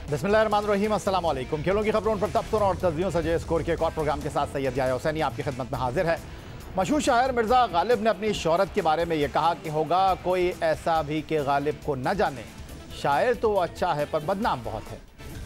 बिस्मिल्लाहिर्रहमानिर्रहीम, अस्सलाम वालेकुम। खेलों की खबरों पर तबसर और तस्वीरों सजे स्कोर के एक और प्रोग्राम के साथ सैयद याह्या हुसैनी आपकी खिदमत में हाजिर है। मशहूर शायर मिर्ज़ा गालिब ने अपनी शोहरत के बारे में ये कहा कि होगा कोई ऐसा भी कि गालिब को न जाने, शायर तो वो अच्छा है पर बदनाम बहुत है।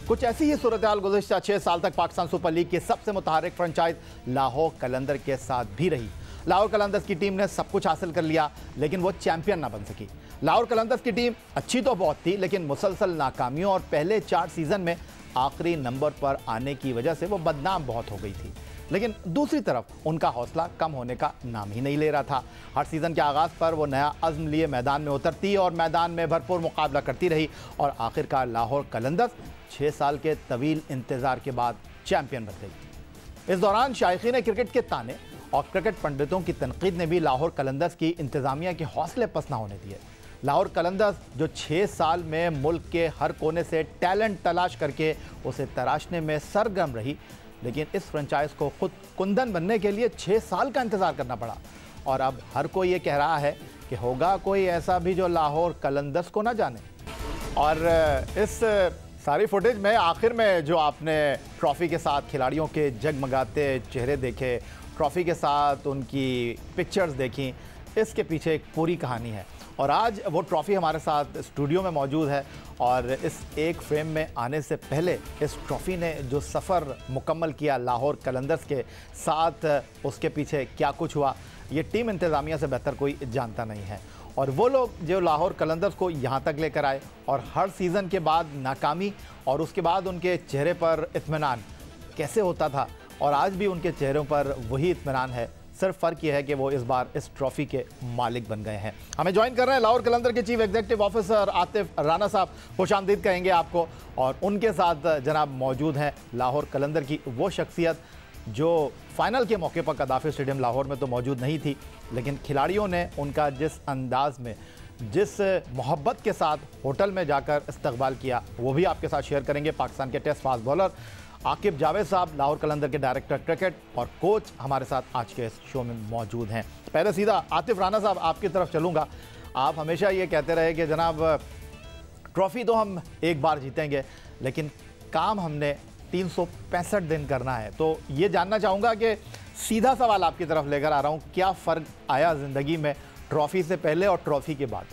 कुछ ऐसी ही सूरत हाल गुज़श्ता 6 साल तक पाकिस्तान सुपर लीग की सबसे मुतहर्रिक फ्रेंचाइज लाहौर कलंदर के साथ भी रही। लाहौर कलंदर्स की टीम ने सब कुछ हासिल कर लिया लेकिन वो चैंपियन ना बन सकी। लाहौर कलंदर्स की टीम अच्छी तो बहुत थी लेकिन मुसलसल नाकामियों और पहले 4 सीज़न में आखिरी नंबर पर आने की वजह से वो बदनाम बहुत हो गई थी। लेकिन दूसरी तरफ उनका हौसला कम होने का नाम ही नहीं ले रहा था। हर सीज़न के आगाज़ पर वो नया अज़्म लिए मैदान में उतरती और मैदान में भरपूर मुकाबला करती रही और आखिरकार लाहौर कलंदर्स 6 साल के तवील इंतज़ार के बाद चैंपियन बन गई। इस दौरान शायकीन क्रिकेट के ताने और क्रिकेट पंडितों की तनकीद ने भी लाहौर कलंदर्स की इंतज़ामिया के हौसले पस्त ना होने दिए। लाहौर कलंदर्स जो 6 साल में मुल्क के हर कोने से टैलेंट तलाश करके उसे तराशने में सरगर्म रही, लेकिन इस फ्रेंचाइज को खुद कुंदन बनने के लिए 6 साल का इंतज़ार करना पड़ा। और अब हर कोई ये कह रहा है कि होगा कोई ऐसा भी जो लाहौर कलंदर्स को ना जाने। और इस सारी फुटेज में आखिर में जो आपने ट्रॉफ़ी के साथ खिलाड़ियों के जगमगाते चेहरे देखे, ट्रॉफ़ी के साथ उनकी पिक्चर्स देखी, इसके पीछे एक पूरी कहानी है। और आज वो ट्रॉफ़ी हमारे साथ स्टूडियो में मौजूद है और इस एक फ्रेम में आने से पहले इस ट्रॉफ़ी ने जो सफ़र मुकम्मल किया लाहौर कलंदर्स के साथ, उसके पीछे क्या कुछ हुआ ये टीम इंतज़ामिया से बेहतर कोई जानता नहीं है। और वो लोग जो लाहौर कलंदर्स को यहाँ तक लेकर आए और हर सीज़न के बाद नाकामी और उसके बाद उनके चेहरे पर इत्मीनान कैसे होता था और आज भी उनके चेहरों पर वही इत्मीनान है, सिर्फ फ़र्क यह है कि वो इस बार इस ट्रॉफ़ी के मालिक बन गए हैं। हमें ज्वाइन कर रहे हैं लाहौर कलंदर के chief executive officer Atif Rana साहब, खुशामदीद कहेंगे आपको। और उनके साथ जनाब मौजूद हैं लाहौर कलंदर की वो शख्सियत जो फ़ाइनल के मौके पर कदाफ़ी स्टेडियम लाहौर में तो मौजूद नहीं थी, लेकिन खिलाड़ियों ने उनका जिस अंदाज में, जिस मोहब्बत के साथ होटल में जाकर इस्तकबाल किया, वो भी आपके साथ शेयर करेंगे। पाकिस्तान के test fast bowler Aqib Javed साहब, लाहौर कलंदर के डायरेक्टर क्रिकेट और कोच हमारे साथ आज के इस शो में मौजूद हैं। पहले सीधा आतिफ राना साहब आपकी तरफ चलूँगा। आप हमेशा ये कहते रहे कि जनाब ट्रॉफ़ी तो हम एक बार जीतेंगे लेकिन काम हमने 365 दिन करना है। तो ये जानना चाहूँगा कि सीधा सवाल आपकी तरफ लेकर आ रहा हूँ, क्या फ़र्क आया ज़िंदगी में ट्रॉफ़ी से पहले और ट्रॉफ़ी के बाद?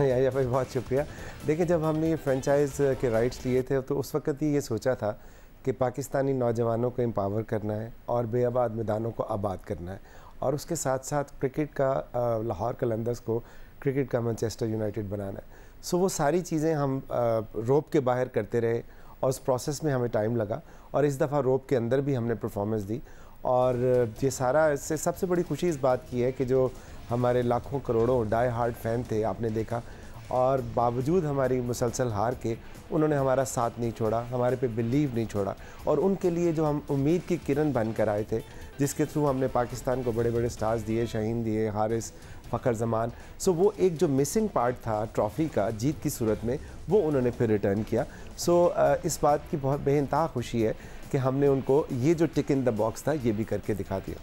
या भाई बहुत शुक्रिया। देखिए, जब हमने ये फ्रेंचाइज़ के राइट्स लिए थे तो उस वक्त ही ये सोचा था कि पाकिस्तानी नौजवानों को एम्पावर करना है और बेआबाद मैदानों को आबाद करना है और उसके साथ साथ क्रिकेट का लाहौर कलंदर्स को क्रिकेट का मैनचेस्टर यूनाइटेड बनाना है। सो वो सारी चीज़ें हम रोप के बाहर करते रहे और उस प्रोसेस में हमें टाइम लगा और इस दफ़ा रोप के अंदर भी हमने परफॉर्मेंस दी। और ये सारा, इससे सबसे बड़ी खुशी इस बात की है कि जो हमारे लाखों करोड़ों डाई हार्ड फ़ैन थे, आपने देखा, और बावजूद हमारी मुसलसल हार के उन्होंने हमारा साथ नहीं छोड़ा, हमारे पे बिलीव नहीं छोड़ा और उनके लिए जो हम उम्मीद की किरण बन कर आए थे, जिसके थ्रू हमने पाकिस्तान को बड़े बड़े स्टार्स दिए, शाहीन दिए, हारिस, फ़खर जमान। सो वो एक जो मिसिंग पार्ट था ट्रॉफ़ी का जीत की सूरत में, वो उन्होंने फिर रिटर्न किया। सो इस बात की बहुत बेइंतहा खुशी है कि हमने उनको ये जो टिक इन द बॉक्स था ये भी करके दिखा दिया।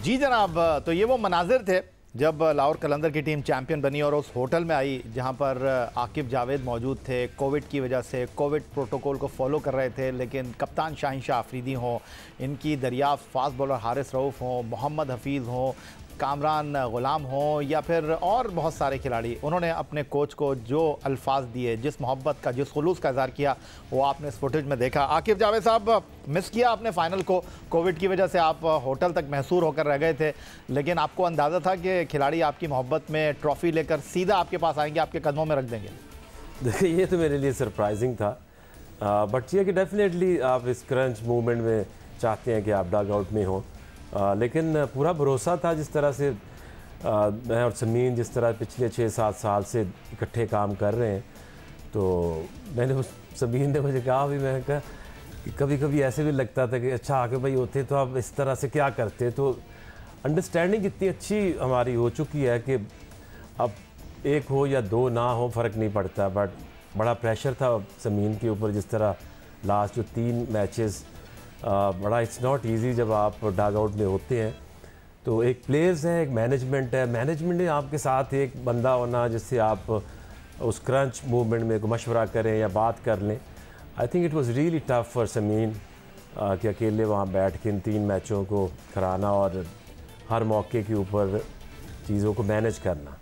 जी जनाब, तो ये वो मनाजिर थे जब लाहौर कलंदर की टीम चैंपियन बनी और उस होटल में आई जहां पर आकिब जावेद मौजूद थे। कोविड की वजह से कोविड प्रोटोकॉल को फॉलो कर रहे थे, लेकिन कप्तान शाहीन शाह अफरीदी हों, इनकी दरियाफ्त फास्ट बॉलर हारिस रऊफ़ हों, मोहम्मद हफीज़ हों, कामरान गुलाम हों या फिर और बहुत सारे खिलाड़ी, उन्होंने अपने कोच को जो अल्फाज दिए, जिस मोहब्बत का, जिस खुलूस का इज़हार किया, वो आपने इस फुटेज में देखा। आकिब जावेद साहब, मिस किया आपने फ़ाइनल को, कोविड की वजह से आप होटल तक महसूर होकर रह गए थे, लेकिन आपको अंदाज़ा था कि खिलाड़ी आपकी मोहब्बत में ट्रॉफ़ी लेकर सीधा आपके पास आएंगे, आपके कदमों में रख देंगे? देखिए, ये तो मेरे लिए सरप्राइजिंग था, बट ये कि डेफिनेटली आप इस क्रंच मूवमेंट में चाहते हैं कि आप डग आउट में हों, लेकिन पूरा भरोसा था। जिस तरह से मैं और समीन जिस तरह पिछले 6-7 साल से इकट्ठे काम कर रहे हैं, तो मैंने उस समीन ने मुझे कहा भी, मैं कहा कि कभी कभी ऐसे भी लगता था कि अच्छा आके भाई होते तो आप इस तरह से क्या करते। तो अंडरस्टैंडिंग इतनी अच्छी हमारी हो चुकी है कि अब एक हो या दो ना हो फ़र्क नहीं पड़ता, बट बड़ा प्रेशर था समीन के ऊपर। जिस तरह लास्ट जो 3 मैचेस, बड़ा इट्स नॉट इजी जब आप डग आउट में होते हैं। तो एक प्लेयर्स हैं, एक मैनेजमेंट है, मैनेजमेंट ने आपके साथ एक बंदा होना जिससे आप उस क्रंच मूवमेंट में मशवरा करें या बात कर लें। I think it was really tough for Sameen कि अकेले वहाँ बैठ के इन 3 मैचों को कराना और हर मौके के ऊपर चीज़ों को मैनेज करना।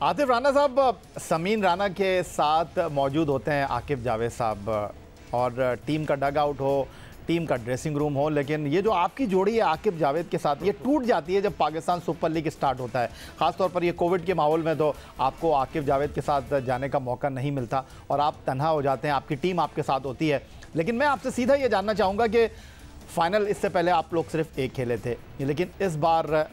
आतिफ राना साहब समीन राना के साथ मौजूद होते हैं आकिब जावेद साहब, और टीम का डग आउट हो, टीम का ड्रेसिंग रूम हो, लेकिन ये जो आपकी जोड़ी है आकिब जावेद के साथ, ये टूट जाती है जब पाकिस्तान सुपर लीग स्टार्ट होता है। ख़ासतौर पर ये कोविड के माहौल में तो आपको आकिब जावेद के साथ जाने का मौका नहीं मिलता और आप तन्हा हो जाते हैं, आपकी टीम आपके साथ होती है। लेकिन मैं आपसे सीधा ये जानना चाहूँगा कि फ़ाइनल इससे पहले आप लोग सिर्फ एक खेले थे, लेकिन इस बार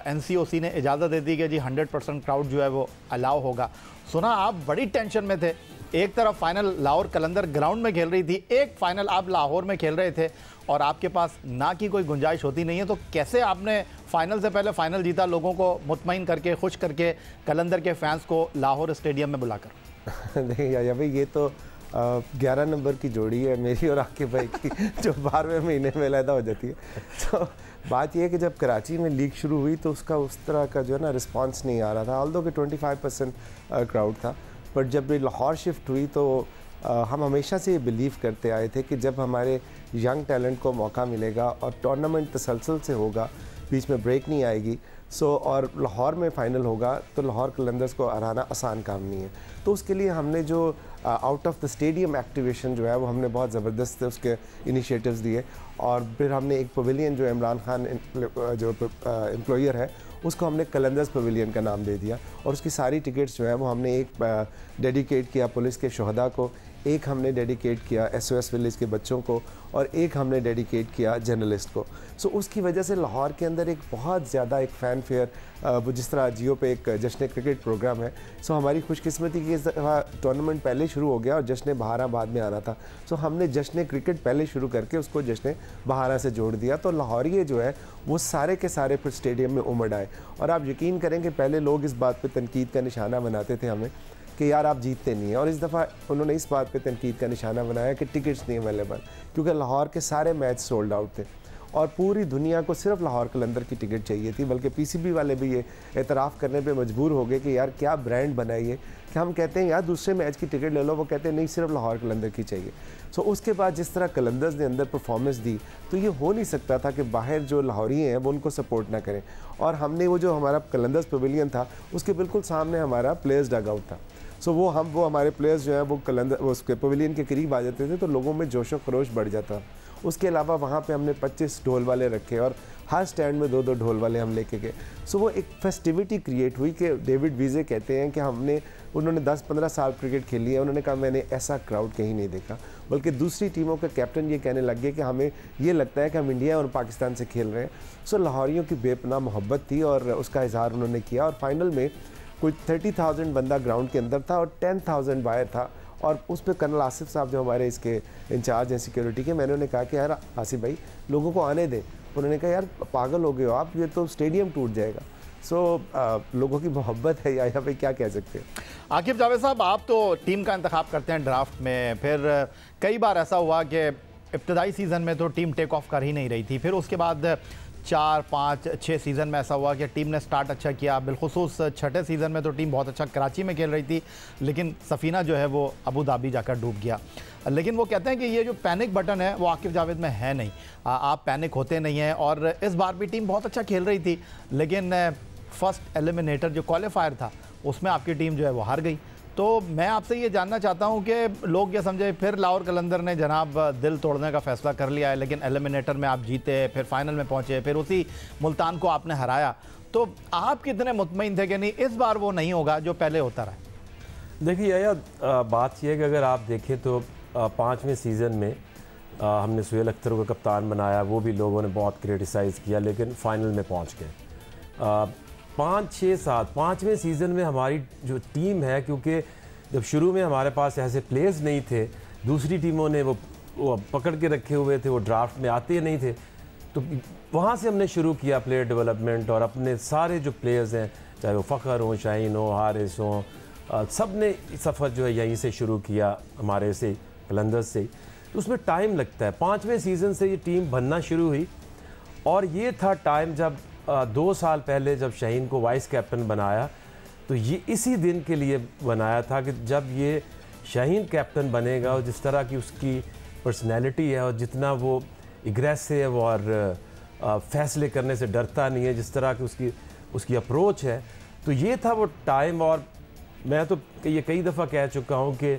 NCOC ने इजाज़त दे दी कि जी 100% क्राउड जो है वो अलाउ होगा। सुना आप बड़ी टेंशन में थे, एक तरफ फाइनल लाहौर कलंदर ग्राउंड में खेल रही थी, एक फाइनल आप लाहौर में खेल रहे थे और आपके पास ना की कोई गुंजाइश होती नहीं है, तो कैसे आपने फाइनल से पहले फाइनल जीता, लोगों को मुतमईन करके, खुश करके, कलंदर के फैंस को लाहौर स्टेडियम में बुलाकर? नहीं या भाई, ये तो 11 नंबर की जोड़ी है मेरी और आकिब भाई की, जो 12वें महीने में अलहदा हो जाती है। तो बात यह है कि जब कराची में लीग शुरू हुई तो उसका उस तरह का जो है ना रिस्पांस नहीं आ रहा था, ऑल्दो कि 25% क्राउड था। बट जब ये लाहौर शिफ्ट हुई तो हम हमेशा से ये बिलीव करते आए थे कि जब हमारे यंग टैलेंट को मौका मिलेगा और टूर्नामेंट तसलसल से होगा, बीच में ब्रेक नहीं आएगी, और लाहौर में फ़ाइनल होगा तो लाहौर कलंदर्स को हराना आसान काम नहीं है। तो उसके लिए हमने जो out of the stadium activation जो है वो हमने बहुत ज़बरदस्त उसके इनिशिएटिव्स दिए, और फिर हमने एक पवेलियन जो इमरान खान जो एम्प्लॉयर है उसको हमने कलंदर्स पवेलियन का नाम दे दिया, और उसकी सारी टिकट्स जो है वो हमने एक डेडिकेट किया पुलिस के शहदा को, एक हमने डेडिकेट किया SOS विलेज के बच्चों को, और एक हमने डेडिकेट किया जर्नलिस्ट को। सो उसकी वजह से लाहौर के अंदर एक बहुत ज़्यादा एक फ़ैन फेयर, वो जिस तरह जियो पे एक जश्न क्रिकेट प्रोग्राम है, सो हमारी खुशकिस्मती की इस दफ़ा टूर्नामेंट पहले शुरू हो गया और जश्न बहारा बाद में आना था। सो हमने जश्न क्रिकेट पहले शुरू करके उसको जश्न बहारा से जोड़ दिया, तो लाहौरिये जो है वो सारे के सारे फिर स्टेडियम में उमड़ आए। और आप यकीन करें कि पहले लोग इस बात पर तनकीद का निशाना बनाते थे हमें कि यार आप जीतते नहीं हैं, और इस दफ़ा उन्होंने इस बात पे तनकीद का निशाना बनाया कि टिकट्स नहीं अवेलेबल, क्योंकि लाहौर के सारे मैच सोल्ड आउट थे और पूरी दुनिया को सिर्फ लाहौर कलंदर की टिकट चाहिए थी। बल्कि PCB वाले भी ये एतराफ़ करने पे मजबूर हो गए कि यार क्या ब्रांड बनाइए, कि हम कहते हैं यार दूसरे मैच की टिकट ले लो, वो कहते हैं नहीं सिर्फ लाहौर कलंदर की चाहिए। सो उसके बाद जिस तरह कलंदर्स ने अंदर परफॉर्मेंस दी तो ये हो नहीं सकता था कि बाहर जो लाहौरी हैं वो उनको सपोर्ट ना करें, और हमने वो जो हमारा कलंदर्स पवेलियन था उसके बिल्कुल सामने हमारा प्लेयर्स डग आउट था। सो वो हमारे प्लेयर्स जो है वो उसके पवेलियन के करीब आ जाते थे तो लोगों में जोश व खरोश बढ़ जाता। उसके अलावा वहाँ पे हमने 25 ढोल वाले रखे और हर स्टैंड में 2-2 ढोल वाले हम लेके गए। सो वो एक फेस्टिविटी क्रिएट हुई कि डेविड वीज़े कहते हैं कि उन्होंने 10-15 साल क्रिकेट खेली है, उन्होंने कहा मैंने ऐसा क्राउड कहीं नहीं देखा। बल्कि दूसरी टीमों के कैप्टन ये कहने लग गए कि हमें ये लगता है कि हम इंडिया और पाकिस्तान से खेल रहे हैं। सो लाहौरियों की बेपनाह मोहब्बत थी और उसका इजहार उन्होंने किया, और फाइनल में कोई 30,000 बंदा ग्राउंड के अंदर था और 10,000 बाहर था। और उस पर कर्नल आसिफ साहब जो हमारे इसके इंचार्ज हैं सिक्योरिटी के, मैंने उन्हें कहा कि यार आसिफ भाई लोगों को आने दें। उन्होंने कहा यार पागल हो गए हो आप, ये तो स्टेडियम टूट जाएगा। लोगों की मोहब्बत है या भाई क्या कह सकते हैं। आकिब जावेद साहब, आप तो टीम का इंतखाब करते हैं ड्राफ्ट में, फिर कई बार ऐसा हुआ कि इब्तदाई सीज़न में तो टीम टेक ऑफ कर ही नहीं रही थी, फिर उसके बाद 4, 5, 6 सीज़न में ऐसा हुआ कि टीम ने स्टार्ट अच्छा किया, बिलखुसूस छठे सीज़न में तो टीम बहुत अच्छा कराची में खेल रही थी, लेकिन सफ़ीना जो है वो अबू धाबी जाकर डूब गया। लेकिन वो कहते हैं कि ये जो पैनिक बटन है वो आकिब जावेद में है नहीं, आप पैनिक होते नहीं हैं। और इस बार भी टीम बहुत अच्छा खेल रही थी, लेकिन फर्स्ट एलिमिनेटर जो क्वालिफायर था उसमें आपकी टीम जो है वो हार गई। तो मैं आपसे ये जानना चाहता हूँ कि लोग ये समझे फिर लाहौर कलंदर ने जनाब दिल तोड़ने का फ़ैसला कर लिया है, लेकिन एलिमिनेटर में आप जीते, फिर फाइनल में पहुँचे, फिर उसी मुल्तान को आपने हराया, तो आप कितने मुतमईन थे कि नहीं इस बार वो नहीं होगा जो पहले होता रहा? देखिए यार, बात यह है कि अगर आप देखें तो 5वें सीज़न में हमने सुहेल अख्तर को कप्तान बनाया, वो भी लोगों ने बहुत क्रिटिसाइज़ किया, लेकिन फ़ाइनल में पहुँच गए। 5, 6, 7 5वें सीज़न में हमारी जो टीम है, क्योंकि जब शुरू में हमारे पास ऐसे प्लेयर्स नहीं थे, दूसरी टीमों ने वो पकड़ के रखे हुए थे, वो ड्राफ्ट में आते नहीं थे, तो वहाँ से हमने शुरू किया प्लेयर डेवलपमेंट, और अपने सारे जो प्लेयर्स हैं, चाहे वो फ़खर हो, शाहीन हो, हारिस हो, सब ने सफ़र जो है यहीं से शुरू किया, हमारे से कलंदर्स से। तो उसमें टाइम लगता है। 5वें सीज़न से ये टीम बनना शुरू हुई, और ये था टाइम जब 2 साल पहले जब शाहीन को वाइस कैप्टन बनाया तो ये इसी दिन के लिए बनाया था कि जब ये शाहीन कैप्टन बनेगा और जिस तरह की उसकी पर्सनैलिटी है और जितना वो एग्रेसिव और फैसले करने से डरता नहीं है, जिस तरह की उसकी अप्रोच है, तो ये था वो टाइम। और मैं तो ये कई दफ़ा कह चुका हूँ कि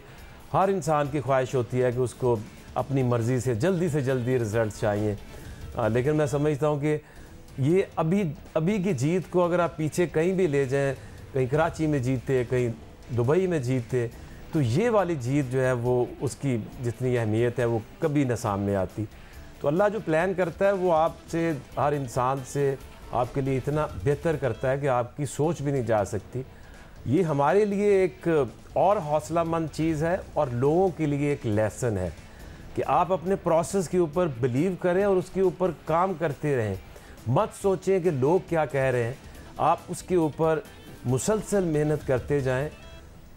हर इंसान की ख्वाहिश होती है कि उसको अपनी मर्ज़ी से जल्दी रिज़ल्ट चाहिए, लेकिन मैं समझता हूँ कि ये अभी की जीत को अगर आप पीछे कहीं भी ले जाएं, कहीं कराची में जीते, कहीं दुबई में जीते, तो ये वाली जीत जो है वो उसकी जितनी अहमियत है वो कभी ना सामने आती। तो अल्लाह जो प्लान करता है वो आपसे, हर इंसान से आपके लिए इतना बेहतर करता है कि आपकी सोच भी नहीं जा सकती। ये हमारे लिए एक और हौसलामंद चीज़ है और लोगों के लिए एक लेसन है कि आप अपने प्रोसेस के ऊपर बिलीव करें और उसके ऊपर काम करते रहें। मत सोचें कि लोग क्या कह रहे हैं, आप उसके ऊपर मुसलसल मेहनत करते जाएं,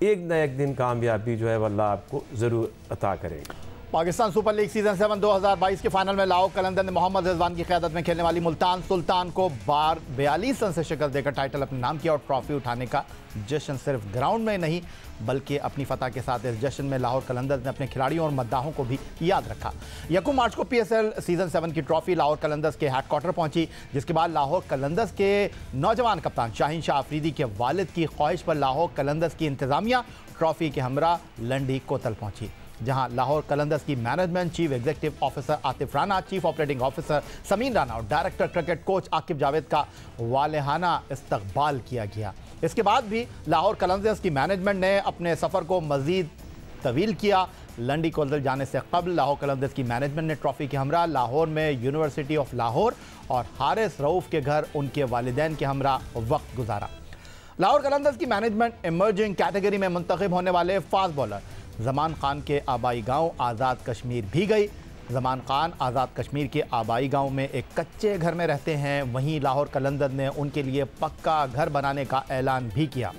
एक न एक दिन कामयाबी जो है अल्लाह आपको ज़रूर अता करेगा। पाकिस्तान सुपर लीग सीजन 7 2022 के फाइनल में लाहौर कलंदर ने मोहम्मद रिजवान की क़यादत में खेलने वाली मुल्तान सुल्तान को 42 रन से शिकस्त देकर टाइटल अपने नाम किया और ट्रॉफी उठाने का जश्न सिर्फ ग्राउंड में नहीं बल्कि अपनी फतह के साथ इस जश्न में लाहौर कलंदर ने अपने खिलाड़ियों और मद्दाहों को भी याद रखा। 1 मार्च को PSL सीजन 7 की ट्रॉफी लाहौर कलंदर्स के हेडक्वार्टर पहुंची, जिसके बाद लाहौर कलंदर्स के नौजवान कप्तान शाहीन शाह अफरीदी के वालिद की ख्वाहिश पर लाहौर कलंदर्स की इंतजामिया ट्रॉफी के हमरा लंडी कोतल पहुंची, जहां लाहौर कलंदर्स की management, chief executive officer Atif Rana, chief operating officer Sameen Rana और director cricket coach Aqib Javed का वालेहाना इस्तकबाल किया गया। इसके बाद भी लाहौर कलंदर्स की मैनेजमेंट ने अपने सफ़र को मज़ीद तवील किया। लंडी कोतल जाने से कबल लाहौर कलंदर्स की मैनेजमेंट ने ट्रॉफी के हमरा लाहौर में यूनिवर्सिटी ऑफ लाहौर और हारिस रऊफ़ के घर उनके वालिदैन के हमरा वक्त गुजारा। लाहौर कलंदर्स की मैनेजमेंट इमर्जिंग कैटेगरी में मुंतखब होने वाले फास्ट बॉलर ज़मान खान के आबाई गांव आज़ाद कश्मीर भी गई। ज़मान खान आज़ाद कश्मीर के आबाई गांव में एक कच्चे घर में रहते हैं, वहीं लाहौर कलंदर ने उनके लिए पक्का घर बनाने का ऐलान भी किया।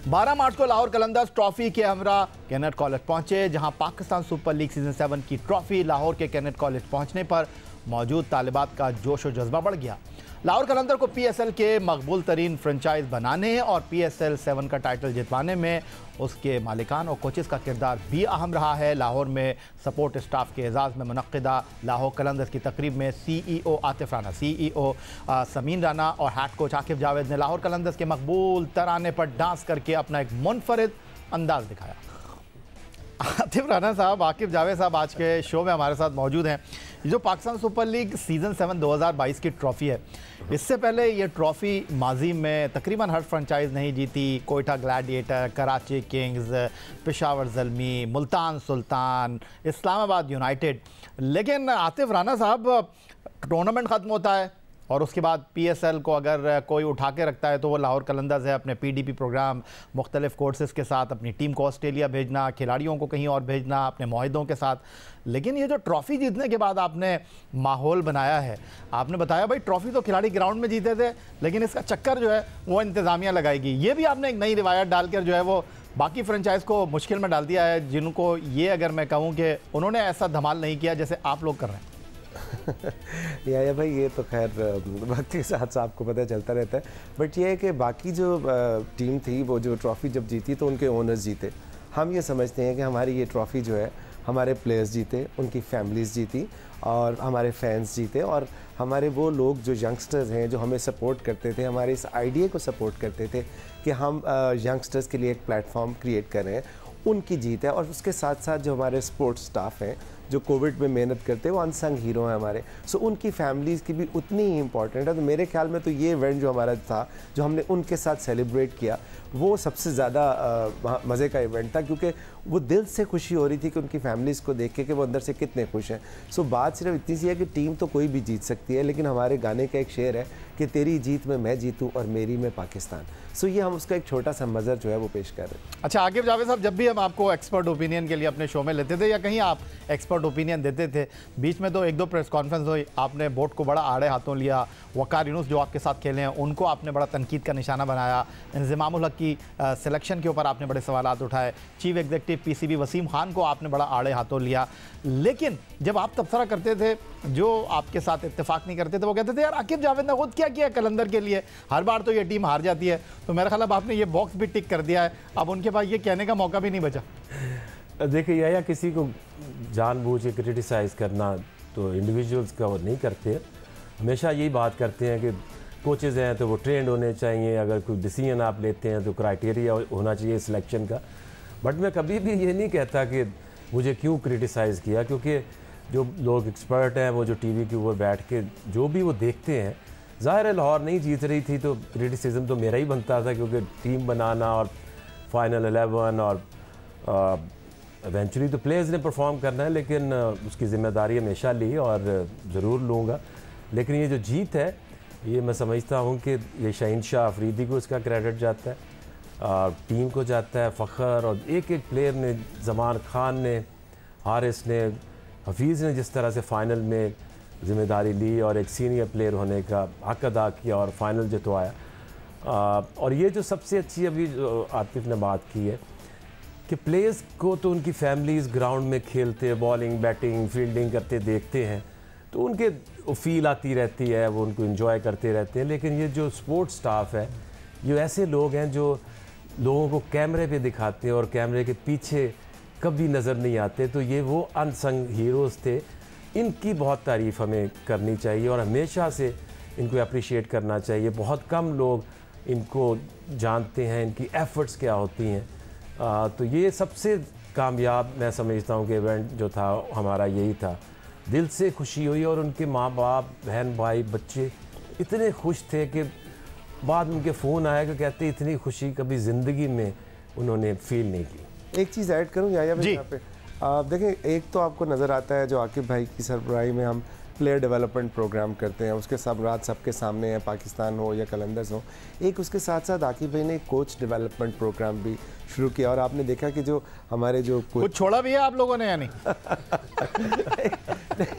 12 मार्च को लाहौर कलंदर्स ट्रॉफी के हमरा कैनेट कॉलेज पहुंचे, जहां पाकिस्तान सुपर लीग सीजन 7 की ट्रॉफी लाहौर के कैनेट कॉलेज पहुंचने पर मौजूद तालिबात का जोश और जज्बा बढ़ गया। लाहौर कलंदर को PSL के मकबूल तरीन फ्रेंचाइज बनाने और PSL 7 का टाइटल जितवाने में उसके मालिकान और कोचेस का किरदार भी अहम रहा है। लाहौर में सपोर्ट स्टाफ के एजाज़ में मुनक्किदा लाहौर कलंदर्स की तकरीब में CEO आतिफ राना, CEO समीन राना और हेड कोच आकिब जावेद ने लाहौर कलंदर्स के मकबूल तराने पर डांस करके अपना एक मुनफरिद अंदाज दिखाया। आतिफ राना साहब, आकिब जावेद साहब आज के शो में हमारे साथ मौजूद हैं। जो पाकिस्तान सुपर लीग सीज़न 7 2022 की ट्रॉफ़ी है, इससे पहले ये ट्रॉफ़ी माजी में तकरीबन हर फ्रेंचाइज नहीं जीती। Quetta gladiator, Karachi Kings, Peshawar Zalmi, Multan Sultan, Islamabad United. लेकिन आतिफ राना साहब, टूर्नामेंट ख़त्म होता है और उसके बाद PSL को अगर कोई उठा के रखता है तो वो लाहौर कलंदर्स है। अपने PDP प्रोग्राम, मुख्तलिफ कोर्सेज़ के साथ अपनी टीम को ऑस्ट्रेलिया भेजना, खिलाड़ियों को कहीं और भेजना अपने मुआहिदों के साथ। लेकिन ये जो ट्रॉफ़ी जीतने के बाद आपने माहौल बनाया है, आपने बताया भाई ट्रॉफ़ी तो खिलाड़ी ग्राउंड में जीते थे, लेकिन इसका चक्कर जो है वो इंतज़ामिया लगाएगी। ये भी आपने एक नई रिवायत डालकर जो है वो बाकी फ्रेंचाइज को मुश्किल में डाल दिया है, जिनको ये अगर मैं कहूँ कि उन्होंने ऐसा धमाल नहीं किया जैसे आप लोग कर रहे हैं। या भाई, ये तो खैर वक्त के साथ आपको पता चलता रहता है, बट ये है कि बाकी जो टीम थी वो जो ट्रॉफ़ी जब जीती तो उनके ओनर्स जीते। हम ये समझते हैं कि हमारी ये ट्रॉफ़ी जो है हमारे प्लेयर्स जीते, उनकी फैमिलीज़ जीती और हमारे फैंस जीते और हमारे वो लोग जो यंगस्टर्स हैं जो हमें सपोर्ट करते थे, हमारे इस आइडिया को सपोर्ट करते थे कि हम यंगस्टर्स के लिए एक प्लेटफॉर्म क्रिएट करें, उनकी जीत है। और उसके साथ साथ जो हमारे स्पोर्ट्स स्टाफ हैं जो कोविड में मेहनत करते हैं, वो अनसंग हीरो हैं हमारे, सो उनकी फैमिलीज़ की भी उतनी ही इंपॉर्टेंट है। तो मेरे ख्याल में तो ये इवेंट जो हमारा था, जो हमने उनके साथ सेलिब्रेट किया, वो सबसे ज़्यादा मज़े का इवेंट था, क्योंकि वो दिल से खुशी हो रही थी कि उनकी फैमिलीज़ को देख के कि वो अंदर से कितने खुश हैं। सो बात सिर्फ इतनी सी है कि टीम तो कोई भी जीत सकती है, लेकिन हमारे गाने का एक शेर है कि तेरी जीत में मैं जीतूं और मेरी में पाकिस्तान। सो ये हम उसका एक छोटा सा मज़र जो है वो पेश कर रहे हैं। अच्छा आकिब जावेद साहब, जब भी हम आपको एक्सपर्ट ओपिनियन के लिए अपने शो में लेते थे या कहीं आप एक्सपर्ट एक्सपर्ट ओपिनियन देते थे। बीच में तो एक दो प्रेस कॉन्फ्रेंस हुई, आपने बोर्ड को बड़ा आड़े हाथों लिया। वकार यूनुस जो आपके साथ खेले हैं उनको आपने बड़ा तनकीद का निशाना बनाया। इंज़मामुल हक की सिलेक्शन के ऊपर आपने बड़े सवालात उठाए। Chief executive PCB Wasim Khan को आपने बड़ा आड़े हाथों लिया। लेकिन जब आप तबसरा करते थे, जो आपके साथ इत्तेफाक नहीं करते थे वो कहते थे यार आकिब जावेद ने खुद क्या किया कलंदर के लिए, हर बार तो ये टीम हार जाती है। तो मेरा ख्याल अब आपने ये बॉक्स भी टिक कर दिया है, अब उनके पास ये कहने का मौका भी नहीं बचा। देखिए या किसी को जानबूझ के क्रिटिसाइज़ करना तो इंडिविजुअल्स का वो नहीं करते, हमेशा यही बात करते हैं कि कोचेज़ हैं तो वो ट्रेंड होने चाहिए, अगर कोई डिसीजन आप लेते हैं तो क्राइटेरिया होना चाहिए सिलेक्शन का। बट मैं कभी भी ये नहीं कहता कि मुझे क्यों क्रिटिसाइज़ किया, क्योंकि जो लोग एक्सपर्ट हैं वो जो टीवी के ऊपर बैठ के जो भी वो देखते हैं, ज़ाहिर है लाहौर नहीं जीत रही थी तो क्रिटिसिज्म तो मेरा ही बनता था, क्योंकि टीम बनाना और फाइनल 11 और इवेंचुअली तो प्लेयर्स ने परफॉर्म करना है, लेकिन उसकी ज़िम्मेदारी हमेशा ली और ज़रूर लूँगा। लेकिन ये जो जीत है ये मैं समझता हूँ कि ये शहीन शाह अफरीदी को इसका क्रेडिट जाता है, टीम को जाता है फ़ख्र, और एक एक प्लेयर ने, ज़मान खान ने, हारिस ने, हफीज़ ने जिस तरह से फ़ाइनल में ज़िम्मेदारी ली और एक सीनियर प्लेयर होने का हक अदा किया और फाइनल जितवाया। और ये जो सबसे अच्छी अभी आतिफ ने बात की है कि प्लेयर्स को तो उनकी फैमिलीज़ ग्राउंड में खेलते, बॉलिंग, बैटिंग, फील्डिंग करते देखते हैं तो उनके फील आती रहती है, वो उनको एंजॉय करते रहते हैं। लेकिन ये जो स्पोर्ट्स स्टाफ है, ये ऐसे लोग हैं जो लोगों को कैमरे पे दिखाते हैं और कैमरे के पीछे कभी नज़र नहीं आते। तो ये वो अनसंग हीरोज़ थे, इनकी बहुत तारीफ़ हमें करनी चाहिए और हमेशा से इनको अप्रिशिएट करना चाहिए। बहुत कम लोग इनको जानते हैं, इनकी एफ़र्ट्स क्या होती हैं। तो ये सबसे कामयाब मैं समझता हूँ कि इवेंट जो था हमारा यही था। दिल से खुशी हुई और उनके माँ बाप, बहन भाई, बच्चे इतने खुश थे कि बाद में उनके फ़ोन आया कि कहते इतनी खुशी कभी ज़िंदगी में उन्होंने फील नहीं की। एक चीज़ ऐड करूँ याया भाई यहाँ पे, देखें एक तो आपको नज़र आता है जो आकिब भाई की सरबराही में हम प्लेयर डेवलपमेंट प्रोग्राम करते हैं, उसके सब रात सबके सामने है, पाकिस्तान हो या कलंदर्स हो। एक उसके साथ साथ आकिब भाई ने एक कोच डेवलपमेंट प्रोग्राम भी शुरू किया और आपने देखा कि जो हमारे जो कुछ छोड़ा भी है आप लोगों ने यानी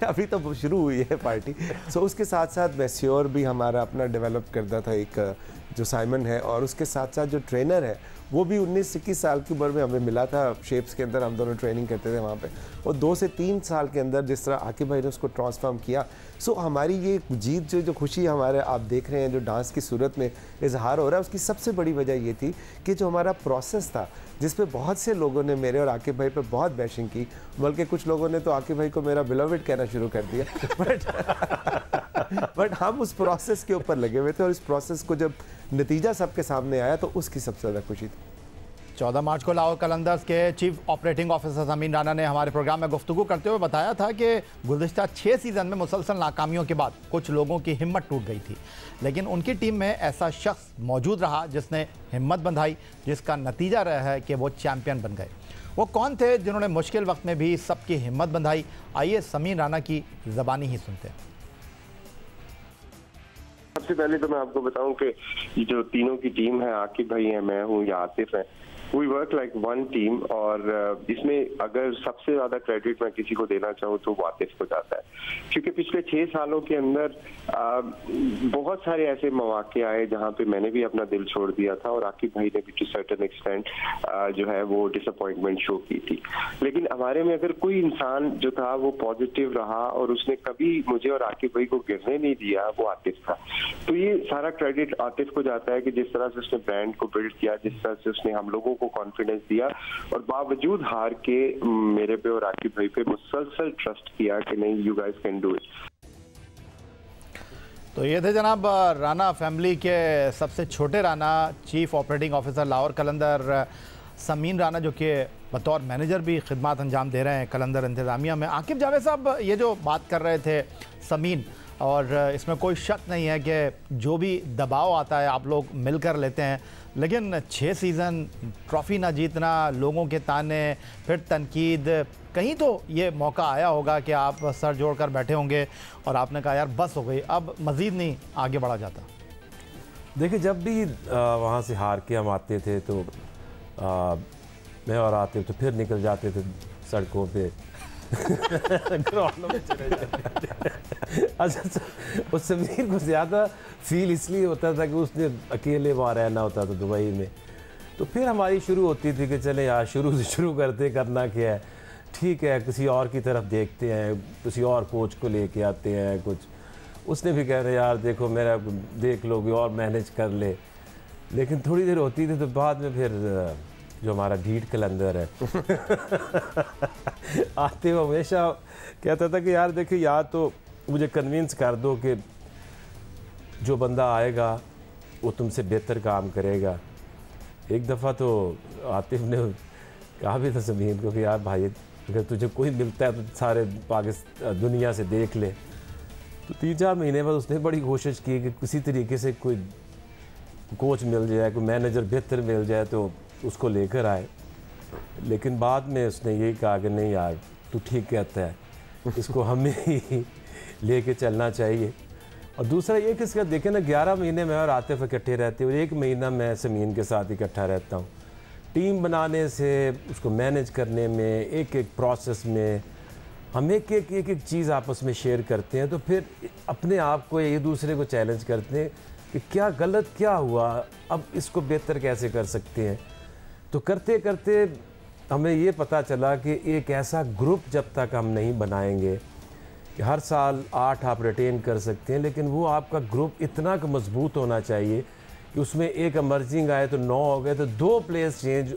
अभी तो शुरू हुई है पार्टी। सो उसके साथ साथ मैस्योर भी हमारा अपना डेवलप करता था एक जो साइमन है, और उसके साथ साथ जो ट्रेनर है वो भी 19-21 साल की उम्र में हमें मिला था शेप्स के अंदर, हम दोनों ट्रेनिंग करते थे वहाँ पे, और 2 से 3 साल के अंदर जिस तरह आकिब भाई ने उसको ट्रांसफॉर्म किया। सो हमारी ये जीत जो खुशी हमारे आप देख रहे हैं जो डांस की सूरत में इजहार हो रहा है, उसकी सबसे बड़ी वजह ये थी कि जो हमारा प्रोसेस था जिस पे बहुत से लोगों ने मेरे और आकिब भाई पे बहुत बैशिंग की, बल्कि कुछ लोगों ने तो आकिब भाई को मेरा बिलोवेड कहना शुरू कर दिया बट हम उस प्रोसेस के ऊपर लगे हुए थे और इस प्रोसेस को जब नतीजा सबके सामने आया तो उसकी सबसे ज़्यादा खुशी थी। 14 मार्च को लाहौर कलंदर्स के chief operating officer Sameen Rana ने हमारे प्रोग्राम में गुफ्तगू करते हुए बताया था कि गुज़िश्ता 6 सीज़न में मुसलसल नाकामियों के बाद कुछ लोगों की हिम्मत टूट गई थी, लेकिन उनकी टीम में ऐसा शख्स मौजूद रहा जिसने हिम्मत बंधाई, जिसका नतीजा रहा है कि वो चैम्पियन बन गए। वो कौन थे जिन्होंने मुश्किल वक्त में भी सबकी हिम्मत बंधाई? आइए समीन राना की ज़बानी ही सुनते हैं। सबसे पहले तो मैं आपको बताऊं कि जो तीनों की टीम है, आकिब भाई है, मैं हूं या आतिफ है, we work like one team. और इसमें अगर सबसे ज्यादा क्रेडिट मैं किसी को देना चाहूँ तो वो आतिफ को जाता है, क्योंकि पिछले 6 सालों के अंदर बहुत सारे ऐसे मौके आए जहाँ पे मैंने भी अपना दिल छोड़ दिया था और आकिब भाई ने भी टू सर्टेन एक्सटेंट जो है वो डिसअपॉइंटमेंट शो की थी। लेकिन हमारे में अगर कोई इंसान जो था वो पॉजिटिव रहा और उसने कभी मुझे और आकिब भाई को गिरने नहीं दिया, वो आतिफ था। तो ये सारा क्रेडिट आतिफ को जाता है कि जिस तरह से उसने ब्रांड को बिल्ड किया, जिस तरह से उसने हम लोगों को कॉन्फिडेंस दिया और बावजूद हार के मेरे पे और आकिब भाई पे मुसलसल ट्रस्ट किया कि नहीं, you guys can do it. तो ये थे जनाब राना फैमिली के सबसे छोटे Rana, chief operating officer Lahore Qalandar Sameen Rana, जो कि बतौर मैनेजर भी खिदमत अंजाम दे रहे हैं कलंदर इंतज़ामिया में। आकिब जावेद साहब ये जो बात कर रहे थे समीन, और इसमें कोई शक नहीं है कि जो भी दबाव आता है आप लोग मिलकर लेते हैं, लेकिन 6 सीज़न ट्रॉफ़ी ना जीतना, लोगों के ताने, फिर तनकीद, कहीं तो ये मौका आया होगा कि आप सर जोड़कर बैठे होंगे और आपने कहा यार बस हो गई, अब मज़ीद नहीं आगे बढ़ा जाता। देखिए जब भी वहाँ से हार के हम आते थे तो मैं और आते तो फिर निकल जाते थे सड़कों पे ग्राउंड में चले जाते। अच्छा, उस समीर को ज़्यादा फील इसलिए होता था कि उसने अकेले वहाँ रहना होता था दुबई में। तो फिर हमारी शुरू होती थी कि चले यार शुरू से शुरू करते, करना क्या है, ठीक है किसी और की तरफ देखते हैं, किसी और कोच को लेके आते हैं कुछ। उसने भी कह रहे यार देखो मेरा देख लो और मैनेज कर ले। लेकिन थोड़ी देर होती थी तो बाद में फिर जो हमारा ढीठ कलंदर है आते हुए हमेशा कहता था कि यार देखिए या तो मुझे कन्विंस कर दो कि जो बंदा आएगा वो तुमसे बेहतर काम करेगा। एक दफ़ा तो आतिफ ने कहा भी था समीर को कि यार भाई अगर तुझे कोई मिलता है तो सारे पाकिस्तान दुनिया से देख ले। तो 3-4 महीने बाद उसने बड़ी कोशिश की कि किसी तरीके से कोई कोच मिल जाए, कोई मैनेजर बेहतर मिल जाए तो उसको लेकर आए। लेकिन बाद में उसने यही कहा कि नहीं यार तू ठीक कहता है, इसको हमें ही लेके चलना चाहिए। और दूसरा ये कि इसका देखें ना 11 महीने में और आतिफ इकट्ठे रहते हैं और 1 महीना मैं समीन के साथ इकट्ठा रहता हूँ। टीम बनाने से उसको मैनेज करने में एक एक प्रोसेस में हम एक चीज़ आपस में शेयर करते हैं। तो फिर अपने आप को एक दूसरे को चैलेंज करते हैं कि क्या गलत क्या हुआ, अब इसको बेहतर कैसे कर सकते हैं। तो करते करते हमें ये पता चला कि एक ऐसा ग्रुप जब तक हम नहीं बनाएंगे कि हर साल 8 आप रिटेन कर सकते हैं, लेकिन वो आपका ग्रुप इतना मजबूत होना चाहिए कि उसमें एक इमर्जिंग आए तो 9 हो गए तो 2 प्लेयर्स चेंज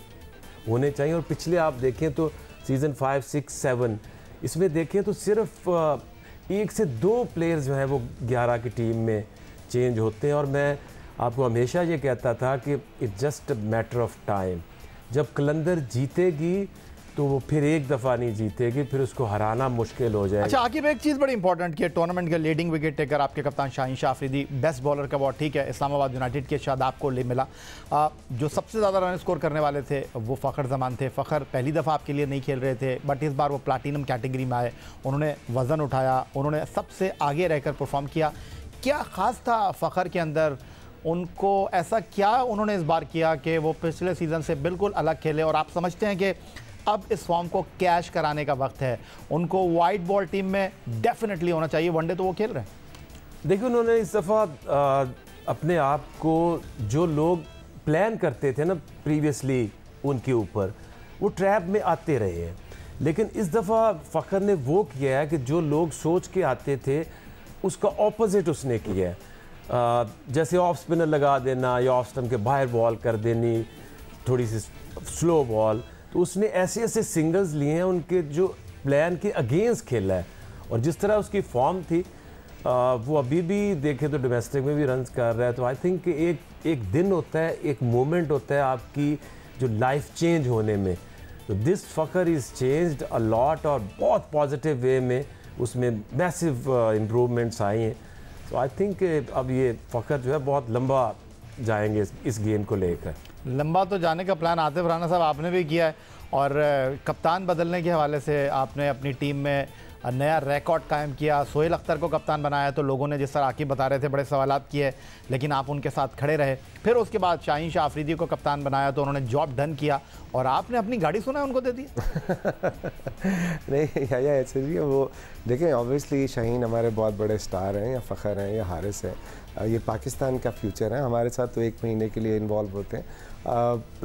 होने चाहिए। और पिछले आप देखें तो सीज़न 5, 6, 7 इसमें देखें तो सिर्फ 1 से 2 प्लेयर्स जो हैं वो 11 की टीम में चेंज होते हैं। और मैं आपको हमेशा ये कहता था कि it's just a matter of time. जब कलंदर जीतेगी तो वो फिर एक दफ़ा नहीं जीतेगी, फिर उसको हराना मुश्किल हो जाएगा। अच्छा आकिब, एक चीज़ बड़ी इंपॉर्टेंट की है, टूर्नामेंट के लीडिंग विकेट टेकर आपके कप्तान शाहीन शाह अफरीदी, बेस्ट बॉलर का अवार्ड ठीक है इस्लामाबाद यूनाइटेड के शादाब को मिला। जो सबसे ज़्यादा रन स्कोर करने वाले थे वो फ़खर जमान थे। फ़खर पहली दफ़ा आपके लिए नहीं खेल रहे थे, बट इस बार वो प्लाटिनम कैटेगरी में आए, उन्होंने वज़न उठाया, उन्होंने सबसे आगे रहकर परफॉर्म किया। क्या ख़ास था फ़खर के अंदर, उनको ऐसा क्या उन्होंने इस बार किया कि वो पिछले सीज़न से बिल्कुल अलग खेले और आप समझते हैं कि अब इस फॉर्म को कैश कराने का वक्त है, उनको वाइट बॉल टीम में डेफिनेटली होना चाहिए, वनडे तो वो खेल रहे हैं। देखिए उन्होंने इस दफ़ा अपने आप को जो लोग प्लान करते थे ना प्रीवियसली उनके ऊपर, वो ट्रैप में आते रहे हैं। लेकिन इस दफ़ा फ़खर ने वो किया है कि जो लोग सोच के आते थे उसका ऑपोजिट उसने किया है। जैसे ऑफ स्पिनर लगा देना या ऑफ स्टंप के बाहर बॉल कर देनी, थोड़ी सी स्लो बॉल, तो उसने ऐसे ऐसे सिंगल्स लिए हैं उनके जो प्लान के अगेंस्ट खेला है। और जिस तरह उसकी फॉर्म थी वो अभी भी देखें तो डोमेस्टिक में भी रन्स कर रहा है। तो आई थिंक कि एक दिन होता है, एक मोमेंट होता है आपकी जो लाइफ चेंज होने में। तो this Fakhar is changed a lot और बहुत पॉजिटिव वे में उसमें मैसिव इम्प्रूवमेंट्स आई हैं। तो आई थिंक अब ये फ़खर जो है बहुत लंबा जाएंगे इस गेम को लेकर। लंबा तो जाने का प्लान आतिफ राना साहब आपने भी किया है और कप्तान बदलने के हवाले से आपने अपनी टीम में नया रिकॉर्ड कायम किया। सोहेल अख्तर को कप्तान बनाया तो लोगों ने जिस तरह आकिब बता रहे थे बड़े सवालात किए, लेकिन आप उनके साथ खड़े रहे। फिर उसके बाद शाहीन शाह अफरीदी को कप्तान बनाया तो उन्होंने जॉब डन किया और आपने अपनी गाड़ी सुना है उनको दे दी। नहीं या ऐसे भी वो देखें, ऑब्वियसली शाहीन हमारे बहुत बड़े स्टार हैं, या फ़खर हैं या हारिस है, ये पाकिस्तान का फ्यूचर है। हमारे साथ तो 1 महीने के लिए इन्वॉल्व होते हैं।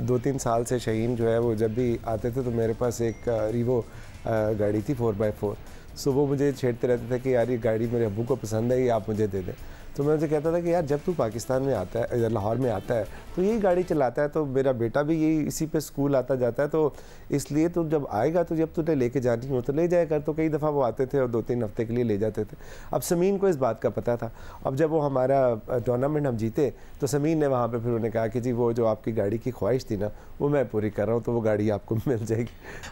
2-3 साल से शाहीन जो है वो जब भी आते थे तो मेरे पास एक रीवो गाड़ी थी 4x4, सो वो मुझे छेड़ते रहते थे कि यार ये गाड़ी मेरे अब्बू को पसंद है, ये आप मुझे दे दें। तो मैं उनसे कहता था कि यार जब तू पाकिस्तान में आता है, लाहौर में आता है तो यही गाड़ी चलाता है, तो मेरा बेटा भी यही इसी पे स्कूल आता जाता है, तो इसलिए तो जब आएगा तो जब तुझे लेके जानी हो तो ले जाया कर। तो कई दफ़ा वो आते थे और 2-3 हफ्ते के लिए ले जाते थे। अब समीन को इस बात का पता था। अब जब वो हमारा टूर्नामेंट हम जीते तो समीन ने वहाँ पर फिर उन्हें कहा कि जी वो जो आपकी गाड़ी की ख्वाहिश थी ना वो मैं पूरी कर रहा हूँ, तो वो गाड़ी आपको मिल जाएगी।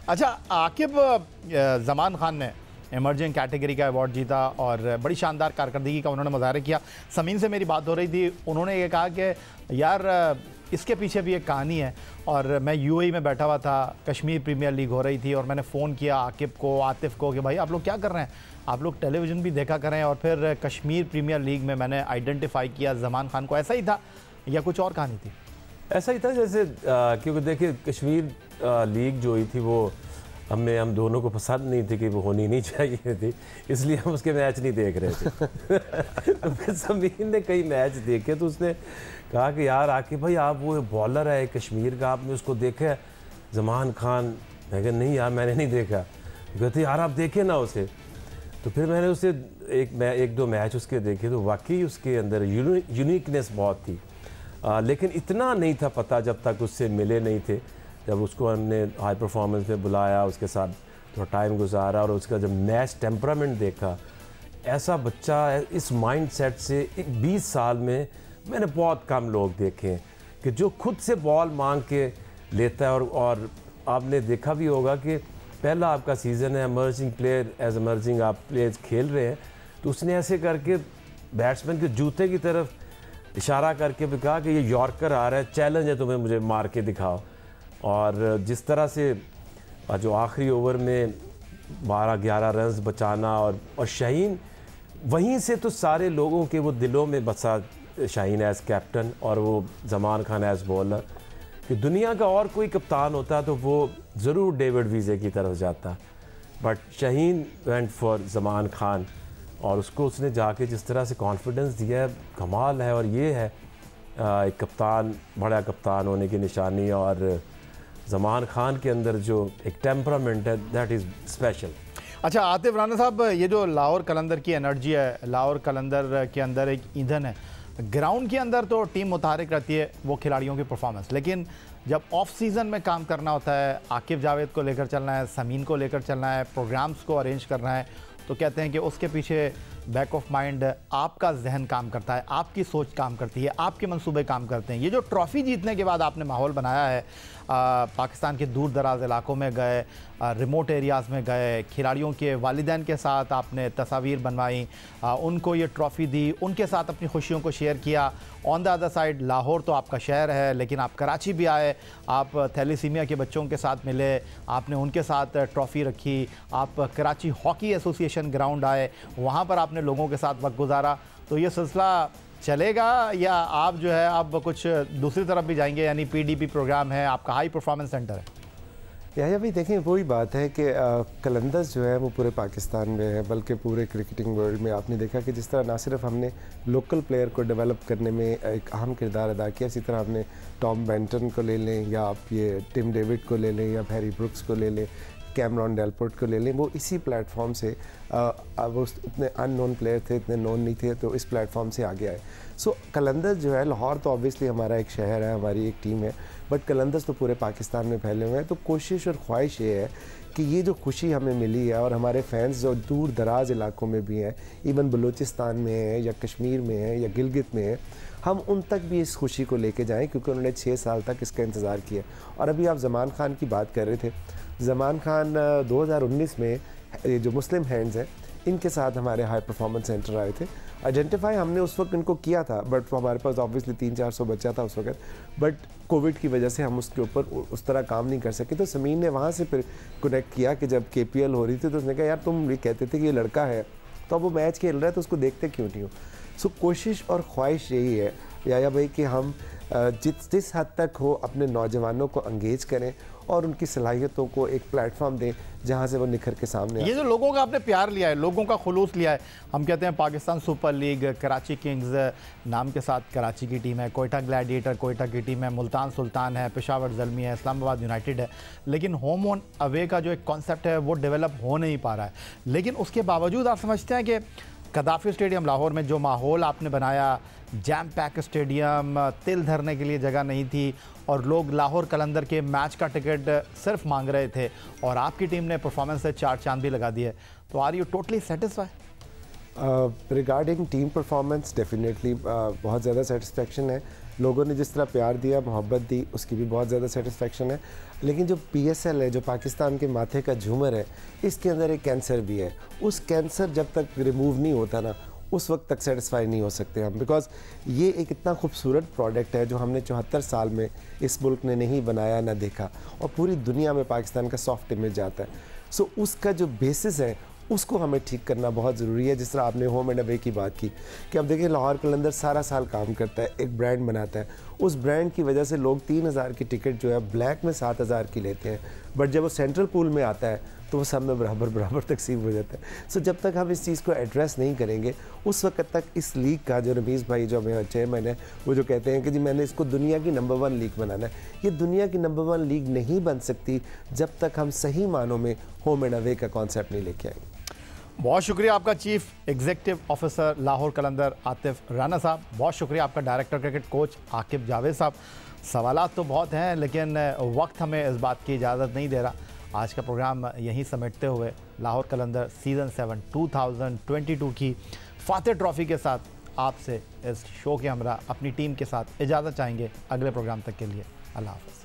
अच्छा आकिब, जमान खान ने इमर्जिंग कैटेगरी का अवार्ड जीता और बड़ी शानदार कारकर्दगी का उन्होंने मुजाहरा किया। समीन से मेरी बात हो रही थी, उन्होंने ये कहा कि यार इसके पीछे भी एक कहानी है। और मैं यूएई में बैठा हुआ था, कश्मीर प्रीमियर लीग हो रही थी और मैंने फ़ोन किया आकिब को, आतिफ को कि भाई आप लोग क्या कर रहे हैं, आप लोग टेलीविज़न भी देखा करें। और फिर कश्मीर प्रीमियर लीग में मैंने आइडेंटिफाई किया जमान खान को। ऐसा ही था या कुछ और कहानी थी? ऐसा ही था जैसे क्योंकि देखिए कश्मीर लीग जो हुई थी वो हम दोनों को पसंद नहीं थी कि वो होनी नहीं चाहिए थी, इसलिए हम उसके मैच नहीं देख रहे थे। तो फिर समीर ने कई मैच देखे तो उसने कहा कि यार आकिब भाई आप वो बॉलर है कश्मीर का, आपने उसको देखा है जमान खान? मैं कहा नहीं यार मैंने नहीं देखा। कहते यार आप देखे ना उसे। तो फिर मैंने उसे एक दो मैच उसके देखे तो वाकई उसके अंदर यूनिकनेस बहुत थी, लेकिन इतना नहीं था पता जब तक उससे मिले नहीं थे। जब उसको हमने हाई परफॉर्मेंस में बुलाया, उसके साथ थोड़ा टाइम गुजारा और उसका जब मैच टेम्परामेंट देखा, ऐसा बच्चा इस माइंड सेट से 20 साल में मैंने बहुत कम लोग देखे हैं कि जो खुद से बॉल मांग के लेता है। और आपने देखा भी होगा कि पहला आपका सीज़न है, एमर्जिंग प्लेयर एज एमर्जिंग आप प्लेयर्स खेल रहे हैं, तो उसने ऐसे करके बैट्समैन के जूते की तरफ इशारा करके भी कहा कि ये यॉर्कर आ रहा है, चैलेंज है तुम्हें, मुझे मार के दिखाओ। और जिस तरह से जो आखिरी ओवर में 12-11 रन्स बचाना और शाहीन वहीं से तो सारे लोगों के वो दिलों में बसा, शाहीन एज़ कैप्टन और वो जमान खान एज़ बॉलर, कि दुनिया का और कोई कप्तान होता तो वो ज़रूर डेविड विजे की तरफ जाता, but Shaheen went for Zaman Khan और उसको उसने जाके जिस तरह से कॉन्फिडेंस दिया है, कमाल है। और ये है एक कप्तान, बड़ा कप्तान होने की निशानी। और जमान खान के अंदर जो एक टेम्परामेंट है दैट इज़ स्पेशल। अच्छा आतिफ राना साहब, ये जो लाहौर कलंदर की एनर्जी है, लाहौर कलंदर के अंदर एक ईंधन है। ग्राउंड के अंदर तो टीम मुतहरिक रहती है वो खिलाड़ियों की परफॉर्मेंस, लेकिन जब ऑफ सीज़न में काम करना होता है, आकिब जावेद को लेकर चलना है, समीन को लेकर चलना है, प्रोग्राम्स को अरेंज करना है, तो कहते हैं कि उसके पीछे बैक ऑफ माइंड आपका जहन काम करता है, आपकी सोच काम करती है, आपके मंसूबे काम करते हैं। ये जो ट्रॉफ़ी जीतने के बाद आपने माहौल बनाया है, पाकिस्तान के दूर दराज इलाकों में गए, रिमोट एरियाज़ में गए, खिलाड़ियों के वालिदैन के साथ आपने तस्वीर बनवाई, उनको ये ट्रॉफ़ी दी, उनके साथ अपनी खुशियों को शेयर किया। On the other side Lahore तो आपका शहर है, लेकिन आप कराची भी आए, आप थैलीसीमिया के बच्चों के साथ मिले, आपने उनके साथ ट्रॉफ़ी रखी, आप कराची हॉकी एसोसिएशन ग्राउंड आए, वहाँ पर आपने लोगों के साथ वक्त गुजारा। तो ये सिलसिला चलेगा या आप जो है आप कुछ दूसरी तरफ भी जाएंगे, यानी पीडीपी प्रोग्राम है, आपका हाई परफॉर्मेंस सेंटर है? या भाई देखें, वही बात है कि कलंदर्स जो है वो पूरे पाकिस्तान में है, बल्कि पूरे क्रिकेटिंग वर्ल्ड में। आपने देखा कि जिस तरह ना सिर्फ हमने लोकल प्लेयर को डेवलप करने में एक अहम किरदार अदा किया, इसी तरह हमने टॉम बेंटन को ले लें, या आप ये टिम डेविड को ले लें, या हैरी ब्रुक्स को ले लें, कैमरॉन डेलपोर्ट को ले लें, वो इसी प्लेटफॉर्म से वो इतने अननोन प्लेयर थे, इतने नोन नहीं थे, तो इस प्लेटफॉर्म से आगे आए। सो कलंदर्स जो है, लाहौर तो ऑब्वियसली हमारा एक शहर है, हमारी एक टीम है, बट कलंदर्स तो पूरे पाकिस्तान में फैले हुए हैं। तो कोशिश और ख्वाहिश ये है कि ये जो खुशी हमें मिली है, और हमारे फैंस जो दूर दराज इलाकों में भी हैं, इवन बलूचिस्तान में है या कश्मीर में है या गिलगित में है, हम उन तक भी इस खुशी को लेके जाएं, क्योंकि उन्होंने 6 साल तक इसका इंतज़ार किया। और अभी आप जमान खान की बात कर रहे थे, जमान खान 2019 में ये जो मुस्लिम हैंड्स हैं, इनके साथ हमारे हाई परफॉर्मेंस सेंटर आए थे। आइडेंटिफाई हमने उस वक्त इनको किया था, बट हमारे पास ऑब्वियसली 300-400 बच्चा था उस वक्त, बट कोविड की वजह से हम उसके ऊपर उस तरह काम नहीं कर सके। तो समीन ने वहाँ से फिर कनेक्ट किया कि जब KPL हो रही थी तो उसने कहा यार तुम ये कहते थे कि ये लड़का है, तो अब वो मैच खेल रहा है तो उसको देखते क्यों नहीं हो। सो कोशिश और ख्वाहिश यही है या भाई कि हम जिस हद तक हो अपने नौजवानों को एंगेज करें और उनकी सलाहियतों को एक प्लेटफॉर्म दें जहां से वो निखर के सामने। ये जो लोगों का आपने प्यार लिया है, लोगों का खुलूस लिया है, हम कहते हैं Pakistan super league, Karachi Kings नाम के साथ कराची की टीम है, कोयटा ग्लैडिएटर कोयटा की टीम है, मुल्तान सुल्तान है, पेशावर ज़ल्मी है, इस्लामाबाद यूनाइटेड है, लेकिन होम ऑन अवे का जो एक कॉन्सेप्ट है वो डेवलप हो नहीं पा रहा है। लेकिन उसके बावजूद आप समझते हैं कि कदाफ़ी स्टेडियम लाहौर में जो माहौल आपने बनाया, जैम पैक स्टेडियम, तिल धरने के लिए जगह नहीं थी और लोग लाहौर कलंदर के मैच का टिकट सिर्फ मांग रहे थे, और आपकी टीम ने परफॉर्मेंस से 4 चांद भी लगा दिए, तो are you totally satisfy? Regarding team performance definitely बहुत ज़्यादा सेटिस्फेक्शन है। लोगों ने जिस तरह प्यार दिया, मोहब्बत दी, उसकी भी बहुत ज़्यादा सेटिस्फेक्शन है। लेकिन जो PSL है, जो पाकिस्तान के माथे का झूमर है, इसके अंदर एक कैंसर भी है। उस कैंसर जब तक रिमूव नहीं होता ना, उस वक्त तक सेटिस्फाई नहीं हो सकते हम, बिकॉज ये एक इतना खूबसूरत प्रोडक्ट है जो हमने 74 साल में इस मुल्क ने नहीं बनाया ना देखा, और पूरी दुनिया में पाकिस्तान का सॉफ्ट इमेज आता है। सो उसका जो बेसिस है उसको हमें ठीक करना बहुत ज़रूरी है। जिस तरह आपने होम एंड अवे की बात की कि अब देखिए लाहौर कलंदर सारा साल काम करता है, एक ब्रांड बनाता है, उस ब्रांड की वजह से लोग 3000 की टिकट जो है ब्लैक में 7000 की लेते हैं, बट जब वो सेंट्रल पूल में आता है तो वो सब में बराबर बराबर तकसीम हो जाता है। सो जब तक हम इस चीज़ को एड्रेस नहीं करेंगे उस वक्त तक इस लीग का जो रमीज़ भाई जो हमें चेयरमैन है वो जो कहते हैं कि जी मैंने इसको दुनिया की नंबर 1 लीग बनाना है, ये दुनिया की नंबर 1 लीग नहीं बन सकती जब तक हम सही मानों में होम एंड अवे का कॉन्सेप्ट नहीं लेके आएंगे। बहुत शुक्रिया आपका चीफ एग्जीक्यूटिव ऑफिसर लाहौर कलंदर आतिफ राना साहब, बहुत शुक्रिया आपका director cricket coach Aqib Javed साहब। सवालात तो बहुत हैं लेकिन वक्त हमें इस बात की इजाज़त नहीं दे रहा। आज का प्रोग्राम यहीं समेटते हुए लाहौर कलंदर सीज़न 7 2022 की फातेह ट्रॉफ़ी के साथ आपसे इस शो के हमरा अपनी टीम के साथ इजाज़त चाहेंगे। अगले प्रोग्राम तक के लिए अल्लाह हाफ़िज़।